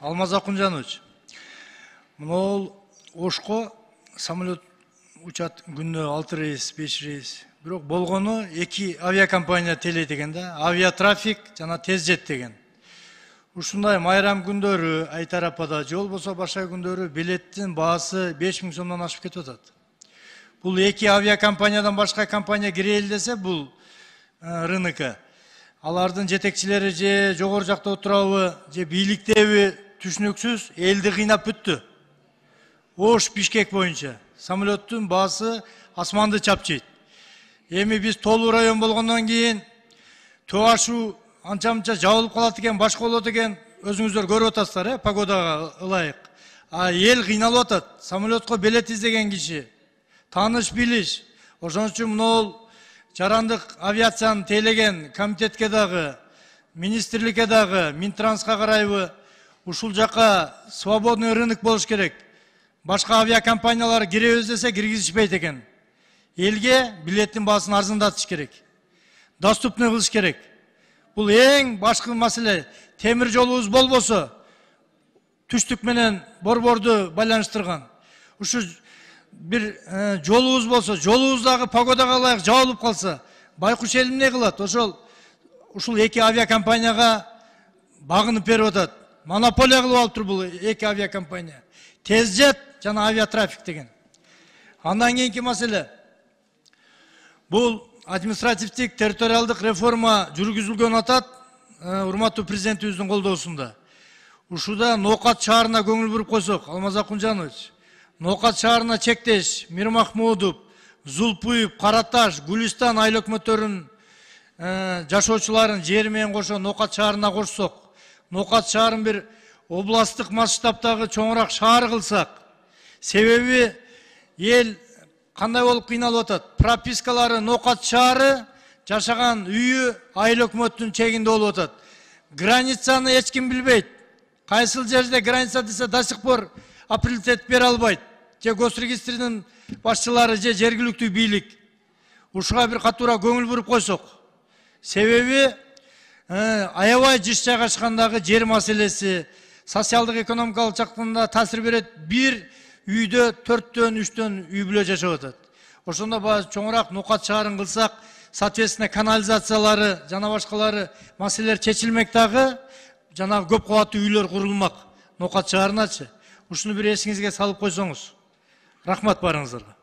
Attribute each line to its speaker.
Speaker 1: Алмаз Акунжанович, мынау Ошко самолет учат күнүнө 6 рейс, 5 рейс. Бирок болгону 2 авиакомпания телейт экен да, авиатрафик жана тез жет деген. Ушундай майрам күндөрү Айтарапада же болбосо башка күндөрү билеттин баасы 5000 сомдон ашып кетип атат. Бул 2 авиакомпаниядан башка компания кирели десе, бул рынокко алардын жетекчилери же жогору жакта отурабы, же бийликтеби түшүнүксүз элди кыйнап бүттү. Ош Бишкек боюнча самолеттун баасы асманды чапчыйт. Эми биз толуу район болгондон кийин тоо ашу анча-мынча жабылып калат экен, башка болот экен, өзүңүздөр көрүп атасыздар, погодага ылайык. А эл кыйналып атат. Самолетко билет издеген киши, тааныш билиш. Ошон үчүн мынол жарандык авиацияны тейлеген комитетке дагы, министрликке дагы, Минтранска карайбы, ушул жака свободный рынок болуш керек. Башка авиакомпаниялар киребиз десе киргизишпейт экен. Элге билеттин баасын арзандатыш керек. Доступный кылыш керек. Бул эң башкы маселе. Темир жолубуз болбосо, түштүк менен борборду байланыштырган. Ушу бир жолубуз болсо, жолубуз дагы погодага ылайык жабылып калса, байкуш эл эмне кылат? Ушул 2 авиакомпанияга багынып берип атат. Монополия кылып алыптыр бул 2 авиакомпания. Тез жет жана авиатрафик деген. Андан кийинки маселе. Бул административдик территориалдык реформа жүргүзүлгөн атат, урматтуу президентибиздин колдоосунда. Ушуда Ноокат шаарына көңүл буруп койсок, Алмаз Акунжанович, Ноокат шаарына чектеш, Мир Махмудов, Зулпуев, Караташ, Гүлистан айыл өкмөттөрүнүн жашоочуларын жери менен кошо Ноокат шаарына кошсок, Ноокат шаарын бир областтык масштабтагы чоңураак шаар кылсак, себеби эл кандай болуп кыйналып атат? Пропискалары Ноокат шаары, жашаган үйү айыл өкмөттүн чегинде болуп атат. Границаны эч ким билбейт. Кайсыл жерде граница десе до сих пор априлитет бере албайт. Же госрегистрдин башчылары, же жергиликтүү бийлик. Ушуга бир катуура көңүл буруп койсок. Себеби аябай жыш жайгашкандагы жер маселеси, социалдык экономикалык жактан таасир берет. Бир үйдө 4-төн 3-төн үй бүлө жашап атат. Ошондо чоңураак Ноокат шаарын кылсак, соответственно канализациялары жана башкалары маселелер чечилмек дагы, жана көп кабаттуу үйлөр курулмак Ноокат шаарыначы. Ушуну бир эсиңизге салып койсоңуз. Рахмат барыңыздарга.